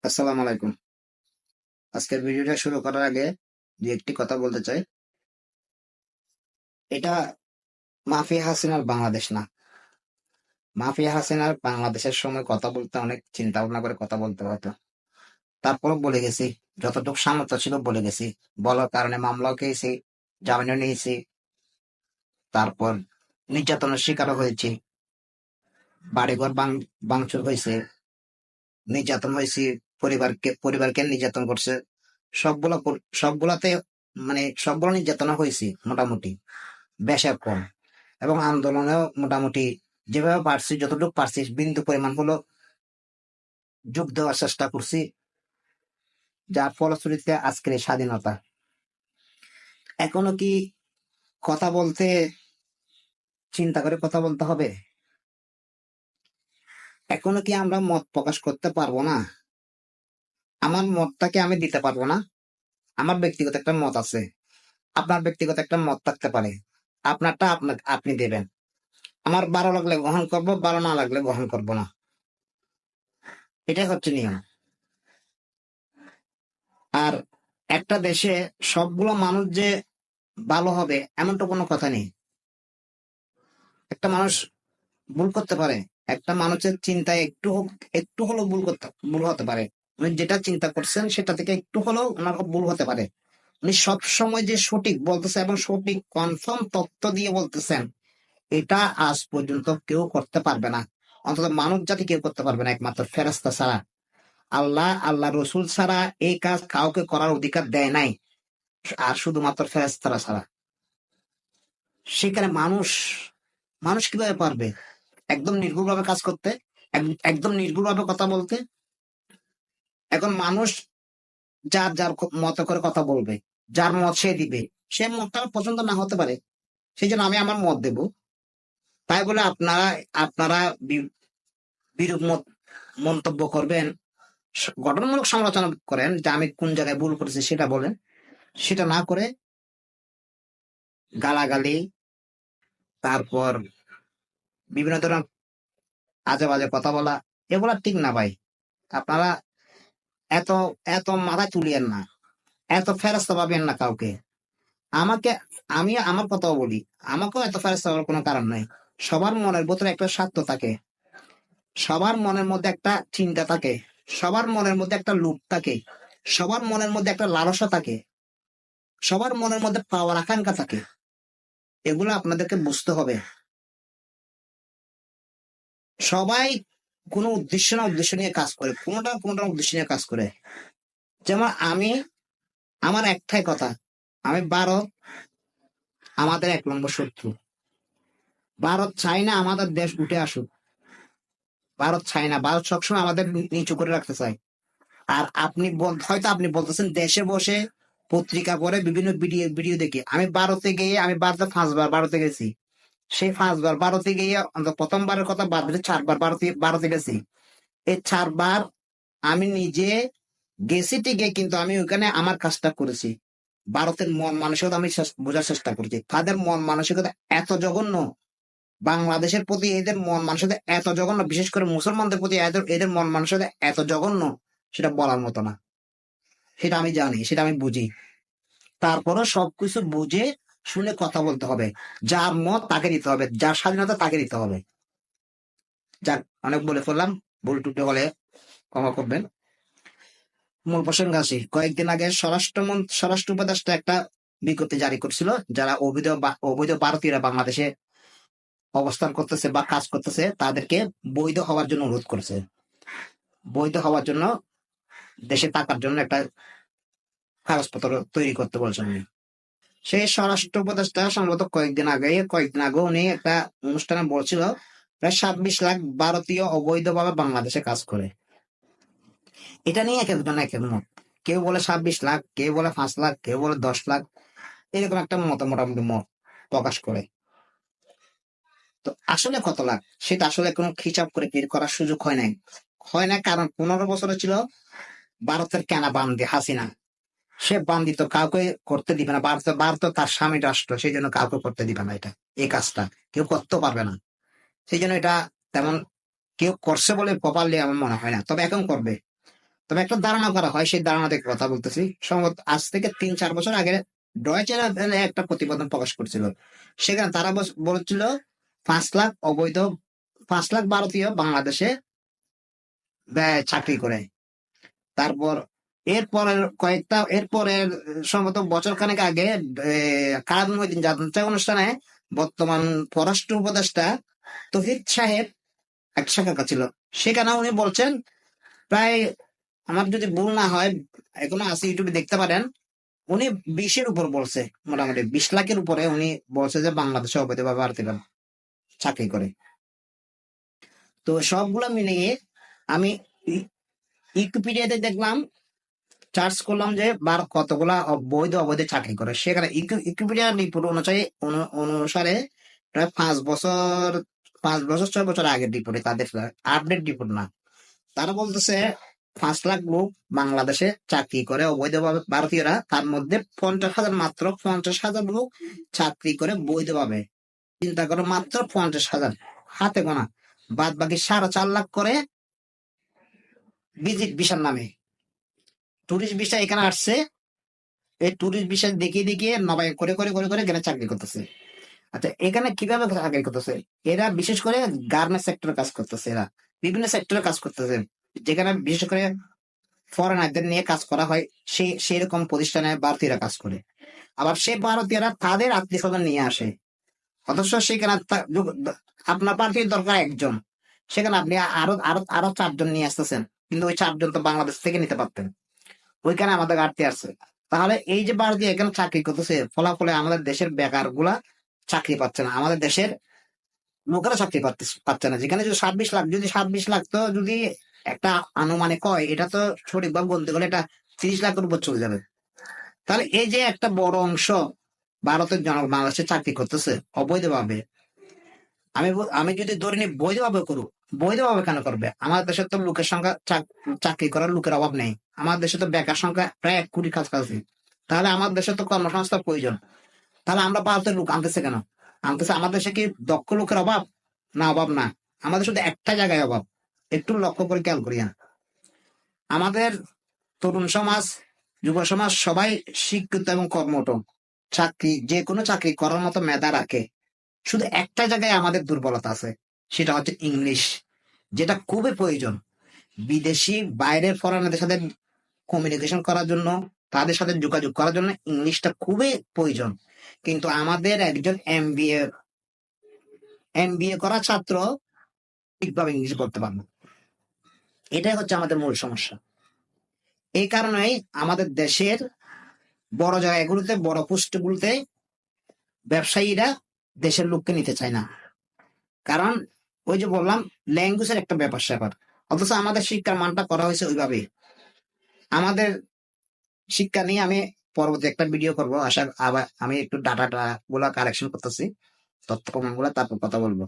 আসসালামু আলাইকুম। আজকের ভিডিওটা শুরু করার আগে যে একটি কথা বলতে চাই, এটা মাফিয়া হাসিনার বাংলাদেশ না। মাফিয়া হাসিনার বাংলাদেশের সময় কথা বলতে অনেক চিন্তা ভাবনা করে কথা বলতে হতো। তারপরও বলে গেছি, যতটুকু সামর্থ্য ছিল বলে গেছি। বলার কারণে মামলাও খেয়েছি, জামিনও নিয়েছি, তারপর নির্যাতনের শিকারও হয়েছি, বাড়িঘর ভাঙচুর হয়েছে, নির্যাতন হয়েছি, পরিবারকে নির্যাতন করছে। সবগুলাতে মানে সবগুলো নির্যাতন হয়েছি মোটামুটি, বেশি কম। এবং আন্দোলনেও মোটামুটি যেভাবে পারছি, যতটুকু পারছি বিন্দু পরিমাণ হলো যোগ দেওয়ার চেষ্টা করছি, যার ফলশ্রুতিতে আজকের এই স্বাধীনতা। এখনো কি কথা বলতে চিন্তা করে কথা বলতে হবে? এখনো কি আমরা মত প্রকাশ করতে পারবো না? আমার মতটাকে আমি দিতে পারবো না? আমার ব্যক্তিগত একটা মত আছে, আপনার ব্যক্তিগত একটা মত থাকতে পারে, আপনারটা আপনি দেবেন। আমার ভালো লাগলে গ্রহণ করব, ভালো না লাগলে গ্রহণ করব না। এটাই হচ্ছে নিয়ম। আর একটা দেশে সবগুলো মানুষ যে ভালো হবে এমনটা কোনো কথা নেই। একটা মানুষ ভুল করতে পারে, একটা মানুষের চিন্তায় একটু হলেও ভুল হতে পারে। উনি যেটা চিন্তা করছেন সেটা থেকে একটু হলেও ওনার ভুল হতে পারে। উনি সব সময় যে সঠিক বলতেছে এবং সঠিক কনফার্ম তথ্য দিয়ে বলতেছেন, এটা আজ পর্যন্ত কেউ করতে পারবে না। অন্তত মানব জাতি কেউ করতে পারবে না, একমাত্র ফেরেশতা ছাড়া। আল্লাহ রসুল ছাড়া এই কাজ কাউকে করার অধিকার দেয় নাই, আর শুধুমাত্র ফেরেশতারা ছাড়া। সেখানে মানুষ মানুষ কিভাবে পারবে একদম নির্ভুলভাবে কাজ করতে, একদম নির্ভুলভাবে কথা বলতে? এখন মানুষ যার যার মতো করে কথা বলবে, যার মত সে দিবে। সে মতটা আমার পছন্দ না হতে পারে, সেই জন্য আমি আমার মত দেব। তাই বলে আপনারা আপনারা বিরূপ মন্তব্য করবেন, গঠনমূলক সমালোচনা করেন যে আমি কোন জায়গায় ভুল করেছি সেটা বলেন। সেটা না করে গালাগালি, তারপর বিভিন্ন ধরনের আজে বাজে কথা বলা, এগুলা ঠিক না ভাই। আপনারা এত এত মাথা তুলিয়েন না, এত ফেরস্তা পাবেন না কাউকে। আমাকে আমি আমার কথাও বলি, আমাকেও এত ফেরস্তা হওয়ার কোনো কারণ নাই। সবার মনের ভিতরে একটা স্বার্থ থাকে, সবার মনের মধ্যে একটা চিন্তা থাকে, সবার মনের মধ্যে একটা লোভ থাকে, সবার মনের মধ্যে একটা লালসা থাকে, সবার মনের মধ্যে পাওয়ার আকাঙ্ক্ষা থাকে। এগুলো আপনাদেরকে বুঝতে হবে। সবাই কোনো উদ্দেশ্য নিয়ে কাজ করে, কোনোটা উদ্দেশ্য নিয়ে কাজ করে। যেমন আমার একটাই কথা, ভারত আমাদের 1 নম্বর শত্রু। ভারত চাই না আমাদের দেশ উঠে আসুক, ভারত চায় না, ভারত সবসময় আমাদের নিচু করে রাখতে চায়। আর হয়তো আপনি বলতেছেন দেশে বসে পত্রিকা পড়ে বিভিন্ন ভিডিও দেখে। আমি ভারতে 5 বার ভারতে গেছি। সেই 5 বার ভারতে গিয়ে অন্তত প্রথমবারের কথা বাদ দিলে 4 বার ভারতে গেছি। এই 4 বার আমি নিজে গেছি ঠিকই, কিন্তু আমি ওখানে আমার কাজটা করেছি। ভারতের মন মানসিকতা আমি বোঝার চেষ্টা করেছি, তাদের মন মানসিকতা এত জঘন্য। বাংলাদেশের প্রতি এদের মন মানসিকতা এত জঘন্য, বিশেষ করে মুসলমানদের প্রতি এদের মন মানসিকতা এত জঘন্য, সেটা বলার মতো না। সেটা আমি জানি, সেটা আমি বুঝি। তারপরও সবকিছু বুঝে শুনে কথা বলতে হবে। যার মত তাকে দিতে হবে, যার স্বাধীনতা তাকে দিতে হবে। যাক, অনেক বলে ফেললাম, ভুল টুটে হলে ক্ষমা করবেন। মূল প্রসঙ্গে আসি। কয়েকদিন আগে স্বরাষ্ট্র উপদেষ্টা একটা বিজ্ঞপ্তি জারি করছিল, যারা অবৈধ ভারতীয়রা বাংলাদেশে অবস্থান করতেছে বা কাজ করতেছে তাদেরকে বৈধ হওয়ার জন্য অনুরোধ করেছে। বৈধ হওয়ার জন্য দেশে থাকার জন্য একটা কাগজপত্র তৈরি করতে বলছেন উনি। সেই স্বরাষ্ট্র উপদেষ্টা সম্ভবত কয়েকদিন আগে উনি একটা অনুষ্ঠানে বলছিল প্রায় 26 লাখ ভারতীয় অবৈধভাবে বাংলাদেশে কাজ করে। এটা নিয়ে এক একজন এক এক মত। কেউ বলে 26 লাখ, কেউ বলে 5 লাখ, কেউ বলে 10 লাখ, এরকম একটা মোটামুটি মত প্রকাশ করে। তো আসলে কত লাখ সেটা আসলে কোনো হিসাব করে বের করার সুযোগ হয় না, কারণ 15 বছরে ছিল ভারতের কেনা বান্দি হাসিনা। সে বান্দি তো কাউকে করতে দিবে না। ভারত তার স্বামী রাষ্ট্র, সেই জন্য কাউকে করতে দিবে না এটা, এই কাজটা কেউ করতেও পারবে না। সেই জন্য এটা তেমন কেউ করছে বলে প্রপারলি আমার মনে হয় না, তবে এখন করবে। তবে একটা ধারণা করা হয়, সেই ধারণা থেকে কথা বলতেছি। সম্ভবত আজ থেকে 3-4 বছর আগে ডয়চে ভেলে একটা প্রতিবেদন প্রকাশ করছিল। সেখানে তারা বলেছিল 5 লাখ অবৈধ, 5 লাখ ভারতীয় বাংলাদেশে চাকরি করে। তারপর এরপরের সম্ভবত বছর খানেক আগে কারাদ মহিউদ্দিন জানতে অনুষ্ঠানে বর্তমান পররাষ্ট্র উপদেষ্টা তহিদ সাহেব এক সাক্ষাৎকার ছিল। সেখানে উনি বলছেন প্রায়, আমার যদি ভুল না হয়, এখনো আছে ইউটিউবে দেখতে পারেন, উনি 20-এর উপর বলছে, মোটামুটি 20 লাখের উপরে উনি বলছে যে বাংলাদেশে অবৈধভাবে ভারতীয়রা চাকরি করে। তো সবগুলো মিলিয়ে আমি উইকিপিডিয়াতে দেখলাম, সার্চ করলাম যে কতগুলা বৈধ অবৈধ চাকরি করে। সেখানে উইকিপিডিয়া রিপোর্ট অনুসারে প্রায় 5 বছর 6 বছর আগের রিপোর্টে, তাদের আপডেট রিপোর্ট না। তারা বলতেছে 5 লাখ লোক বাংলাদেশে চাকরি করে অবৈধভাবে ভারতীয়রা, তার মধ্যে 50,000, মাত্র 50,000 লোক চাকরি করে বৈধভাবে। চিন্তা করো, মাত্র 50,000, হাতে গোনা। বাদ বাকি 4.5 লাখ করে ভিজিট ভিসার নামে টুরিস্ট ভিসা এখানে আসছে। এই টুরিস্ট ভিসা দেখিয়ে দেখিয়ে নবায়ন করে করে করে করে এখানে চাকরি করতেছে। আচ্ছা, এখানে কিভাবে চাকরি করতেছে? এরা বিশেষ করে গার্মেন্টস সেক্টরে কাজ করতেছে, এরা বিভিন্ন সেক্টরে কাজ করতেছে, যেখানে বিশেষ করে ফরেনারদের নিয়ে কাজ করা হয়, সেই রকম প্রতিষ্ঠানে ভারতীয়রা কাজ করে। আবার সেই ভারতীয়রা তাদের আত্মীয় স্বজন নিয়ে আসে, অথচ সেখানে আপনার ভারতীয় দরকার একজন, সেখানে আপনি আরো আরো আরো 4 জন নিয়ে আসতেছেন, কিন্তু ওই 4 জন তো বাংলাদেশ থেকে নিতে পারতেন। ওইখানে আমাদের ঘাটতি আছে। তাহলে এই যে ভারতীয় এখানে চাকরি করতেছে, ফলাফলে আমাদের দেশের বেকার গুলা চাকরি পাচ্ছে না, আমাদের দেশের লোকেরা চাকরি পাচ্ছে না। যেখানে যদি 27 লাখ, যদি 27 লাখ, তো যদি একটা আনুমানিক হয়, এটা তো সঠিকভাবে বলতে গেলে এটা 30 লাখের উপর চলে যাবে। তাহলে এই যে একটা বড় অংশ ভারতের জনগণ বাংলাদেশে চাকরি করতেছে অবৈধভাবে, আমি যদি ধরে নিই বৈধভাবে করুক, বৈধভাবে কেন করবে? আমাদের দেশে তো লোকের সংখ্যা, চাকরি করার লোকের অভাব নেই। আমাদের দেশে তো বেকার সংখ্যা প্রায় 1 কোটি কাছাকাছি। তাহলে আমাদের দেশে তো কর্মসংস্থান প্রয়োজন। তাহলে আমরা ভারতের লোক আনতেছে কেন? আনতেছে, আমাদের দেশে কি দক্ষ লোকের অভাব? না, অভাব না। আমাদের শুধু একটা জায়গায় অভাব, একটু লক্ষ্য করে খেয়াল করিয়া। আমাদের তরুণ সমাজ, যুব সমাজ সবাই শিক্ষিত এবং কর্মঠ, চাকরি, যে কোনো চাকরি করার মতো মেধা রাখে। শুধু একটা জায়গায় আমাদের দুর্বলতা আছে, সেটা হচ্ছে ইংলিশ, যেটা খুবই প্রয়োজন। বিদেশি বাইরের ফরেনারদের সাথে কমিউনিকেশন করার জন্য, তাদের সাথে যোগাযোগ করার জন্য ইংলিশটা খুবই প্রয়োজন। কিন্তু আমাদের একজন এমবিএ করা ছাত্র ঠিকভাবে ইংলিশ বলতে পারে না। এটাই হচ্ছে আমাদের মূল সমস্যা। এই কারণেই আমাদের দেশের বড় জায়গাগুলোতে, বড় পোস্টগুলোতে ব্যবসায়ীরা দেশের লোককে নিতে চায় না। কারণ ওই যে বললাম, ল্যাঙ্গুয়েজের একটা ব্যাপার স্যাপার। অথচ আমাদের শিক্ষার মানটা করা হয়েছে ওইভাবেই। আমাদের শিক্ষা নিয়ে আমি পরবর্তী একটা ভিডিও করব, আশা আবার আমি একটু ডাটাটা গুলা কালেকশন করতেছি, তথ্য প্রমাণ গুলা, তারপর কথা বলবো।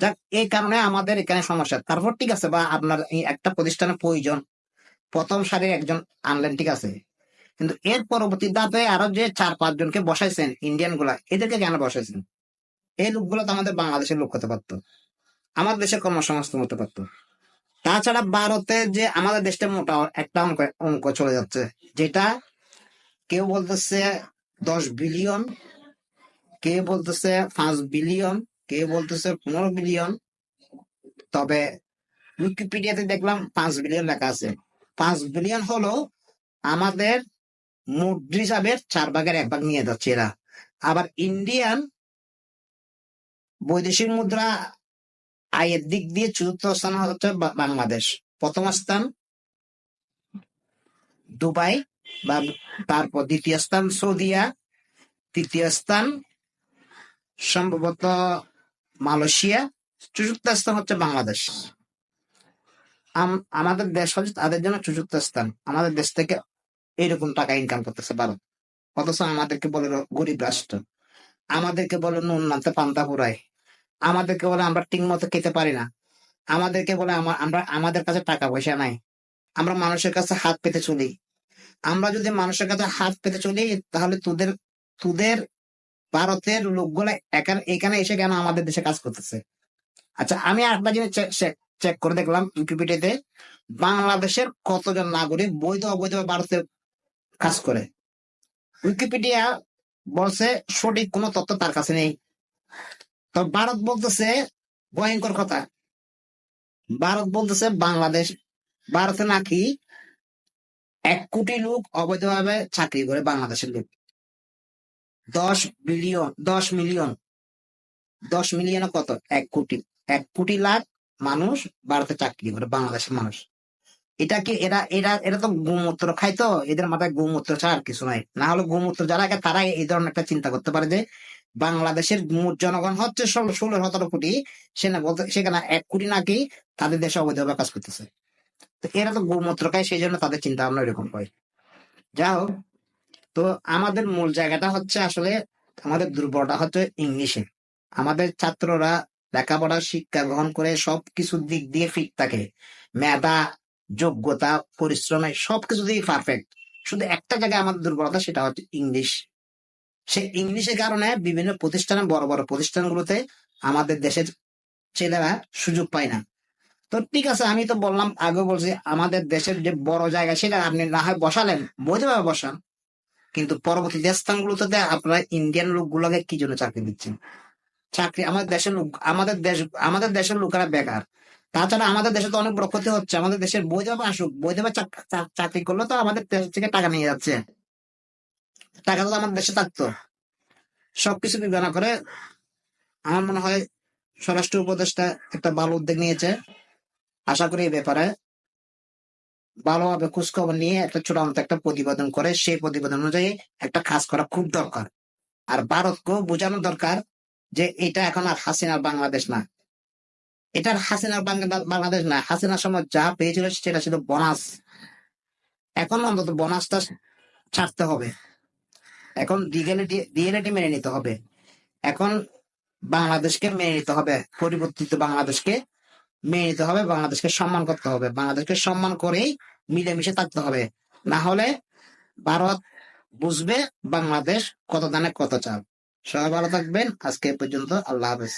যাক, এই কারণে আমাদের এখানে সমস্যা। তারপর ঠিক আছে, বা আপনার এই একটা প্রতিষ্ঠানের প্রয়োজন, প্রথম সারির একজন আনলেন, ঠিক আছে, কিন্তু এর পরবর্তী ধাপে আরো যে 4-5 জনকে বসাইছেন, ইন্ডিয়ান গুলা, এদেরকে কেন বসাইছেন? এই লোকগুলো তো আমাদের বাংলাদেশের লোক হতে পারতো, আমার দেশে কর্মসংস্থান হতে পারতো। তাছাড়া ভারতে যে আমাদের দেশটা মোটা একটা অঙ্ক চলে যাচ্ছে, যেটা কেউ বলতেছে 10 বিলিয়ন, কেউ বলতেছে 5 বিলিয়ন, কেউ বলতেছে 15 বিলিয়ন। তবে উইকিপিডিয়াতে দেখলাম 5 বিলিয়ন লেখা আছে। 5 বিলিয়ন হলো আমাদের মুদ্রা হিসাবের 4 ভাগের 1 ভাগ নিয়ে যাচ্ছে এরা। আবার ইন্ডিয়ান বৈদেশিক মুদ্রা আয়ের দিক দিয়ে 4র্থ স্থান হচ্ছে বাংলাদেশ, প্রথম স্থান দুবাই, বা তারপর দ্বিতীয় স্থান সৌদিয়া, তৃতীয় স্থান সম্ভবত মালয়েশিয়া, 4র্থ স্থান হচ্ছে বাংলাদেশ। আমাদের দেশ হচ্ছে তাদের জন্য 4র্থ স্থান। আমাদের দেশ থেকে এইরকম টাকা ইনকাম করতেছে ভারত, অথচ আমাদেরকে বলে গরিব রাষ্ট্র, আমাদেরকে বলে নুন নামতে পান্তা ফুরায়, আমাদেরকে বলে আমরা ঠিক মতো খেতে পারি না, আমাদেরকে বলে আমরা, আমাদের কাছে টাকা পয়সা নাই, আমরা মানুষের কাছে হাত পেতে চলি। আমরা যদি মানুষের কাছে হাত পেতে চলি, তাহলে তোদের তোদের ভারতের লোকগুলা এখানে এসে কেন আমাদের দেশে কাজ করতেছে? আচ্ছা, আমি আরেকটা জিনিস চেক করে দেখলাম উইকিপিডিয়াতে, বাংলাদেশের কতজন নাগরিক বৈধ অবৈধভাবে ভারতে কাজ করে? উইকিপিডিয়া বলছে সঠিক কোনো তথ্য তার কাছে নেই। তো ভারত বলতেছে ভয়ঙ্কর কথা, ভারত বলতেছে ভারতে নাকি 1 কোটি লোক অবৈধভাবে চাকরি করে, বাংলাদেশের লোক 10 বিলিয়ন, 10 মিলিয়ন, 10 মিলিয়ন কত, 1 কোটি, 1 কোটি লাখ মানুষ ভারতে চাকরি করে, বাংলাদেশের মানুষ। এটা কি এরা এরা এরা তো গোমূত্র খায়, তো এদের মাথায় গোমূত্র ছাড়া আর কিছু নাই। না হলে গোমূত্র যারা খায় তারা এই ধরনের একটা চিন্তা করতে পারে যে বাংলাদেশের মোট জনগণ হচ্ছে 16-17 কোটি, সেখানে 1 কোটি নাকি তাদের দেশে অবৈধভাবে কাজ করতেছে। তো এরা তো গোমূত্র খায়, সেই জন্য তাদের চিন্তা ভাবনা এরকম হয়। যা হোক, তো আমাদের মূল জায়গাটা হচ্ছে আসলে আমাদের দুর্বলতা হচ্ছে ইংলিশে। আমাদের ছাত্ররা লেখাপড়া শিক্ষা গ্রহণ করে সবকিছু দিক দিয়ে ফিট থাকে, মেধা, যোগ্যতা, পরিশ্রমে সবকিছু দিয়ে পারফেক্ট। শুধু একটা জায়গায় আমাদের দুর্বলতা, সেটা হচ্ছে ইংলিশ। সেই ইংলিশের কারণে বিভিন্ন প্রতিষ্ঠানে, বড় বড় প্রতিষ্ঠানগুলোতে আমাদের দেশের ছেলেরা সুযোগ পায় না। তো ঠিক আছে, আমি তো বললাম, আগে বলছি আমাদের দেশের যে বড় জায়গা সেটা আপনি না হয় বসালেন, বৈধভাবে বসান, কিন্তু পরবর্তী দেশ স্থানগুলোতে আপনারা ইন্ডিয়ান লোকগুলোকে কি জন্য চাকরি দিচ্ছেন? চাকরি আমাদের দেশের লোক, আমাদের দেশের লোকেরা বেকার। তাছাড়া আমাদের দেশে তো অনেক বড় ক্ষতি হচ্ছে, আমাদের দেশের বৈধভাবে আসুক, বৈধভাবে চাকরি করলে তো আমাদের দেশ থেকে টাকা নিয়ে যাচ্ছে, টাকা তো আমাদের দেশে থাকতো। সবকিছু বিবেচনা করে আমার মনে হয় স্বরাষ্ট্র উপদেষ্টা একটা ভালো উদ্যোগ নিয়েছে। আশা করি এই ব্যাপারে ভালোভাবে খোঁজখবর নিয়ে একটা চূড়ান্ত একটা প্রতিবেদন করে, সেই প্রতিবেদন অনুযায়ী একটা কাজ করা খুব দরকার। আর ভারতকেও বোঝানো দরকার যে এটা এখন আর হাসিনার বাংলাদেশ না, এটার হাসিনার বাংলাদেশ না। হাসিনার সময় যা পেয়েছিল সেটা ছিল বোনাস, এখন অন্তত বোনাসটা ছাড়তে হবে, এখন রিয়েলিটি মেনে নিতে হবে। এখন বাংলাদেশকে মেনে নিতে হবে, পরিবর্তিত বাংলাদেশকে মেনে নিতে হবে, বাংলাদেশকে সম্মান করতে হবে, বাংলাদেশকে সম্মান করেই মিলেমিশে থাকতে হবে। না হলে ভারত বুঝবে বাংলাদেশ কত দানে কত চাল। সবাই ভালো থাকবেন, আজকে এ পর্যন্ত, আল্লাহ হাফেজ।